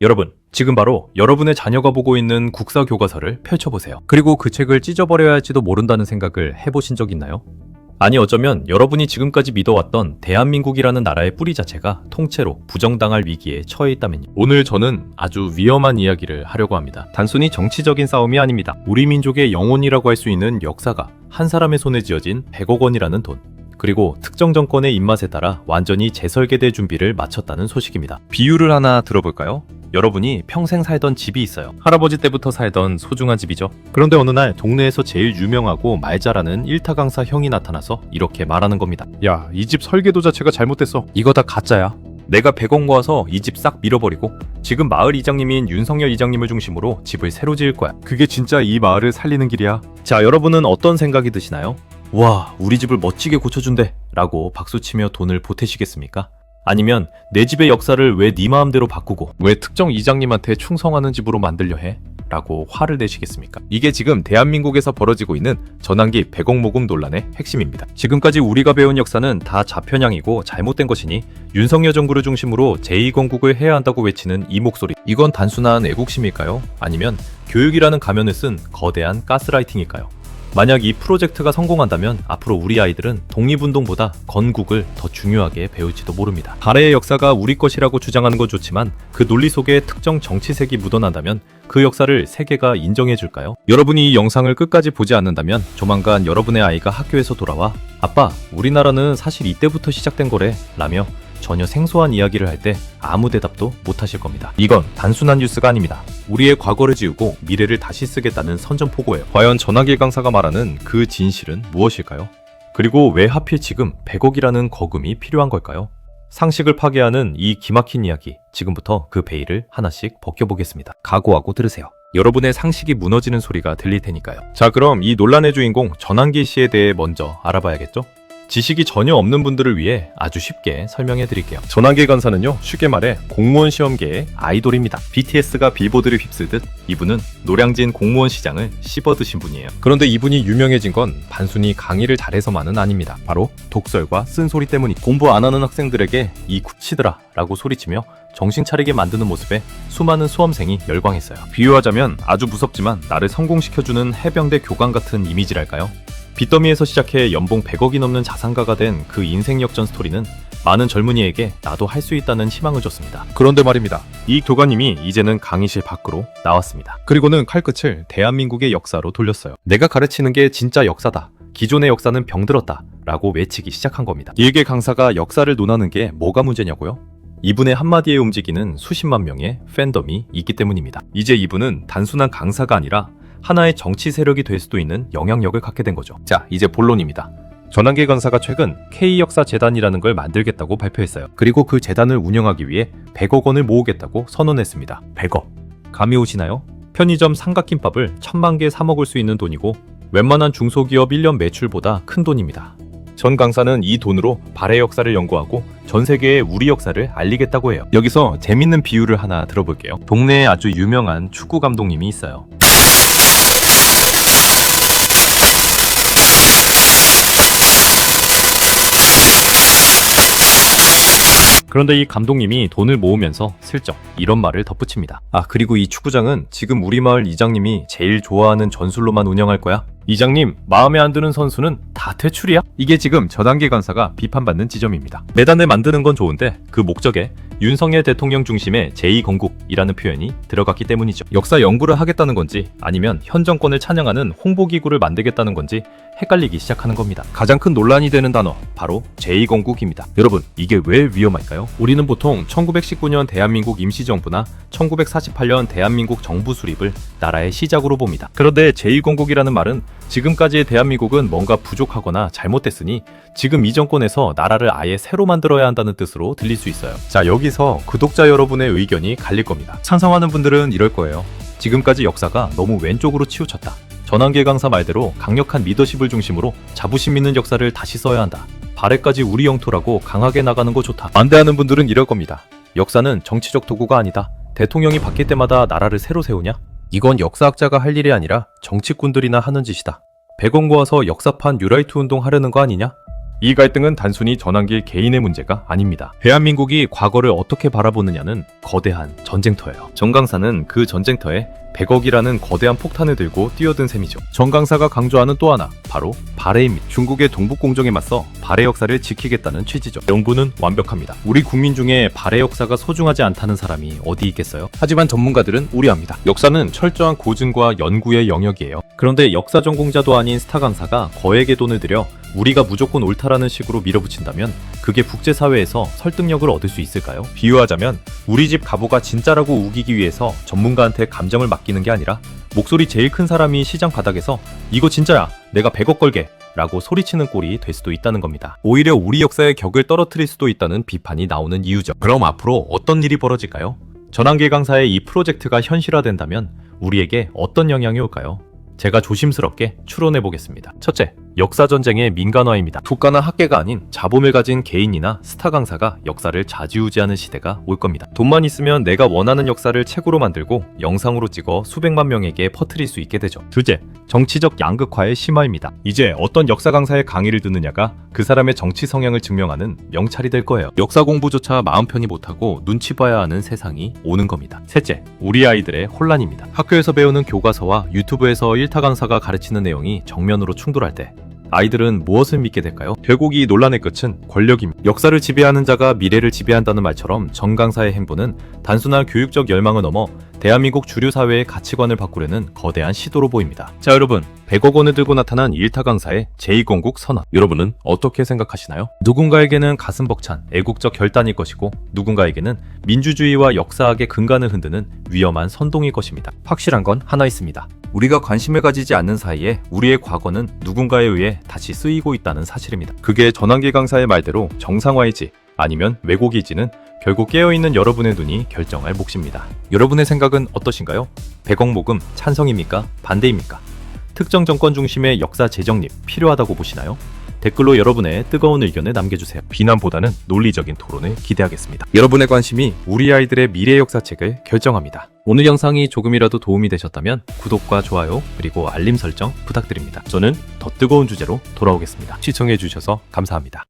여러분, 지금 바로 여러분의 자녀가 보고 있는 국사 교과서를 펼쳐보세요. 그리고 그 책을 찢어버려야 할지도 모른다는 생각을 해보신 적 있나요? 아니 어쩌면 여러분이 지금까지 믿어왔던 대한민국이라는 나라의 뿌리 자체가 통째로 부정당할 위기에 처해 있다면요. 오늘 저는 아주 위험한 이야기를 하려고 합니다. 단순히 정치적인 싸움이 아닙니다. 우리 민족의 영혼이라고 할 수 있는 역사가 한 사람의 손에 쥐어진 100억 원이라는 돈, 그리고 특정 정권의 입맛에 따라 완전히 재설계될 준비를 마쳤다는 소식입니다. 비유를 하나 들어볼까요? 여러분이 평생 살던 집이 있어요. 할아버지 때부터 살던 소중한 집이죠. 그런데 어느 날 동네에서 제일 유명하고 말 잘하는 일타 강사 형이 나타나서 이렇게 말하는 겁니다. 야, 이 집 설계도 자체가 잘못됐어. 이거 다 가짜야. 내가 100억 모아서 이 집 싹 밀어버리고 지금 마을 이장님인 윤석열 이장님을 중심으로 집을 새로 지을 거야. 그게 진짜 이 마을을 살리는 길이야. 자, 여러분은 어떤 생각이 드시나요? 와, 우리 집을 멋지게 고쳐준대 라고 박수치며 돈을 보태시겠습니까? 아니면 내 집의 역사를 왜 네 마음대로 바꾸고 왜 특정 이장님한테 충성하는 집으로 만들려 해? 라고 화를 내시겠습니까? 이게 지금 대한민국에서 벌어지고 있는 전환기 100억 모금 논란의 핵심입니다. 지금까지 우리가 배운 역사는 다 좌편향이고 잘못된 것이니 윤석열 정부를 중심으로 제2건국을 해야 한다고 외치는 이 목소리, 이건 단순한 애국심일까요? 아니면 교육이라는 가면을 쓴 거대한 가스라이팅일까요? 만약 이 프로젝트가 성공한다면 앞으로 우리 아이들은 독립운동보다 건국을 더 중요하게 배울지도 모릅니다. 발해의 역사가 우리 것이라고 주장하는 건 좋지만 그 논리 속에 특정 정치색이 묻어난다면 그 역사를 세계가 인정해줄까요? 여러분이 이 영상을 끝까지 보지 않는다면 조만간 여러분의 아이가 학교에서 돌아와 아빠, 우리나라는 사실 이때부터 시작된 거래 라며 전혀 생소한 이야기를 할 때 아무 대답도 못하실 겁니다. 이건 단순한 뉴스가 아닙니다. 우리의 과거를 지우고 미래를 다시 쓰겠다는 선전포고예요. 과연 전환길 강사가 말하는 그 진실은 무엇일까요? 그리고 왜 하필 지금 100억이라는 거금이 필요한 걸까요? 상식을 파괴하는 이 기막힌 이야기, 지금부터 그 베일을 하나씩 벗겨보겠습니다. 각오하고 들으세요. 여러분의 상식이 무너지는 소리가 들릴 테니까요. 자, 그럼 이 논란의 주인공 전환길 씨에 대해 먼저 알아봐야겠죠? 지식이 전혀 없는 분들을 위해 아주 쉽게 설명해 드릴게요. 전환길 강사는요, 쉽게 말해 공무원 시험계의 아이돌입니다. BTS가 빌보드를 휩쓸듯 이분은 노량진 공무원 시장을 씹어드신 분이에요. 그런데 이분이 유명해진 건 단순히 강의를 잘해서만은 아닙니다. 바로 독설과 쓴소리 때문이. 공부 안 하는 학생들에게 이 구치더라 라고 소리치며 정신 차리게 만드는 모습에 수많은 수험생이 열광했어요. 비유하자면 아주 무섭지만 나를 성공시켜주는 해병대 교관 같은 이미지랄까요? 빚더미에서 시작해 연봉 100억이 넘는 자산가가 된 그 인생 역전 스토리는 많은 젊은이에게 나도 할 수 있다는 희망을 줬습니다. 그런데 말입니다. 이 교관님이 이제는 강의실 밖으로 나왔습니다. 그리고는 칼끝을 대한민국의 역사로 돌렸어요. 내가 가르치는 게 진짜 역사다. 기존의 역사는 병들었다. 라고 외치기 시작한 겁니다. 일개 강사가 역사를 논하는 게 뭐가 문제냐고요? 이분의 한마디에 움직이는 수십만 명의 팬덤이 있기 때문입니다. 이제 이분은 단순한 강사가 아니라 하나의 정치 세력이 될 수도 있는 영향력을 갖게 된 거죠. 자, 이제 본론입니다. 전환길 강사가 최근 K역사재단이라는 걸 만들겠다고 발표했어요. 그리고 그 재단을 운영하기 위해 100억 원을 모으겠다고 선언했습니다. 100억. 감이 오시나요? 편의점 삼각김밥을 1000만 개 사 먹을 수 있는 돈이고 웬만한 중소기업 1년 매출보다 큰 돈입니다. 전 강사는 이 돈으로 발해 역사를 연구하고 전 세계에 우리 역사를 알리겠다고 해요. 여기서 재밌는 비유를 하나 들어볼게요. 동네에 아주 유명한 축구 감독님이 있어요. 그런데 이 감독님이 돈을 모으면서 슬쩍 이런 말을 덧붙입니다. 아, 그리고 이 축구장은 지금 우리 마을 이장님이 제일 좋아하는 전술로만 운영할 거야. 이장님, 마음에 안 드는 선수는 다 퇴출이야? 이게 지금 전환길 강사가 비판받는 지점입니다. 매단을 만드는 건 좋은데 그 목적에 윤석열 대통령 중심의 제2건국이라는 표현이 들어갔기 때문이죠. 역사 연구를 하겠다는 건지 아니면 현 정권을 찬양하는 홍보기구를 만들겠다는 건지 헷갈리기 시작하는 겁니다. 가장 큰 논란이 되는 단어, 바로 제2건국입니다. 여러분, 이게 왜 위험할까요? 우리는 보통 1919년 대한민국 임시정부나 1948년 대한민국 정부 수립을 나라의 시작으로 봅니다. 그런데 제2건국이라는 말은 지금까지의 대한민국은 뭔가 부족하거나 잘못됐으니 지금 이 정권에서 나라를 아예 새로 만들어야 한다는 뜻으로 들릴 수 있어요. 자, 여기서 구독자 여러분의 의견이 갈릴 겁니다. 찬성하는 분들은 이럴 거예요. 지금까지 역사가 너무 왼쪽으로 치우쳤다. 전환길 강사 말대로 강력한 리더십을 중심으로 자부심 있는 역사를 다시 써야 한다. 발해까지 우리 영토라고 강하게 나가는 거 좋다. 반대하는 분들은 이럴 겁니다. 역사는 정치적 도구가 아니다. 대통령이 바뀔 때마다 나라를 새로 세우냐? 이건 역사학자가 할 일이 아니라 정치꾼들이나 하는 짓이다. 100억 모아서 역사판 뉴라이트 운동 하려는 거 아니냐? 이 갈등은 단순히 전환길 개인의 문제가 아닙니다. 대한민국이 과거를 어떻게 바라보느냐는 거대한 전쟁터예요. 정강사는 그 전쟁터에 100억이라는 거대한 폭탄을 들고 뛰어든 셈이죠. 정강사가 강조하는 또 하나, 바로 발해입니다. 중국의 동북공정에 맞서 발해 역사를 지키겠다는 취지죠. 명분은 완벽합니다. 우리 국민 중에 발해 역사가 소중하지 않다는 사람이 어디 있겠어요? 하지만 전문가들은 우려합니다. 역사는 철저한 고증과 연구의 영역이에요. 그런데 역사 전공자도 아닌 스타 강사가 거액의 돈을 들여 우리가 무조건 옳다라는 식으로 밀어붙인다면 그게 국제사회에서 설득력을 얻을 수 있을까요? 비유하자면 우리 집 가보가 진짜라고 우기기 위해서 전문가한테 감정을 맡기는 게 아니라 목소리 제일 큰 사람이 시장 바닥에서 이거 진짜야, 내가 100억 걸게 라고 소리치는 꼴이 될 수도 있다는 겁니다. 오히려 우리 역사의 격을 떨어뜨릴 수도 있다는 비판이 나오는 이유죠. 그럼 앞으로 어떤 일이 벌어질까요? 전환길 강사의 이 프로젝트가 현실화된다면 우리에게 어떤 영향이 올까요? 제가 조심스럽게 추론해 보겠습니다. 첫째, 역사전쟁의 민간화입니다. 국가나 학계가 아닌 자본을 가진 개인이나 스타 강사가 역사를 좌지우지하는 시대가 올 겁니다. 돈만 있으면 내가 원하는 역사를 책으로 만들고 영상으로 찍어 수백만 명에게 퍼뜨릴 수 있게 되죠. 둘째, 정치적 양극화의 심화입니다. 이제 어떤 역사 강사의 강의를 듣느냐가 그 사람의 정치 성향을 증명하는 명찰이 될 거예요. 역사 공부조차 마음 편히 못하고 눈치 봐야 하는 세상이 오는 겁니다. 셋째, 우리 아이들의 혼란입니다. 학교에서 배우는 교과서와 유튜브에서 일타 강사가 가르치는 내용이 정면으로 충돌할 때 아이들은 무엇을 믿게 될까요? 결국 이 논란의 끝은 권력입니다. 역사를 지배하는 자가 미래를 지배한다는 말처럼 정 강사의 행보는 단순한 교육적 열망을 넘어 대한민국 주류 사회의 가치관을 바꾸려는 거대한 시도로 보입니다. 자, 여러분, 100억 원을 들고 나타난 일타 강사의 제2공국 선언, 여러분은 어떻게 생각하시나요? 누군가에게는 가슴 벅찬 애국적 결단일 것이고 누군가에게는 민주주의와 역사학의 근간을 흔드는 위험한 선동일 것입니다. 확실한 건 하나 있습니다. 우리가 관심을 가지지 않는 사이에 우리의 과거는 누군가에 의해 다시 쓰이고 있다는 사실입니다. 그게 전환길 강사의 말대로 정상화이지 아니면 왜곡이지는 결국 깨어있는 여러분의 눈이 결정할 몫입니다. 여러분의 생각은 어떠신가요? 100억 모금 찬성입니까? 반대입니까? 특정 정권 중심의 역사 재정립 필요하다고 보시나요? 댓글로 여러분의 뜨거운 의견을 남겨주세요. 비난보다는 논리적인 토론을 기대하겠습니다. 여러분의 관심이 우리 아이들의 미래 역사책을 결정합니다. 오늘 영상이 조금이라도 도움이 되셨다면 구독과 좋아요 그리고 알림 설정 부탁드립니다. 저는 더 뜨거운 주제로 돌아오겠습니다. 시청해주셔서 감사합니다.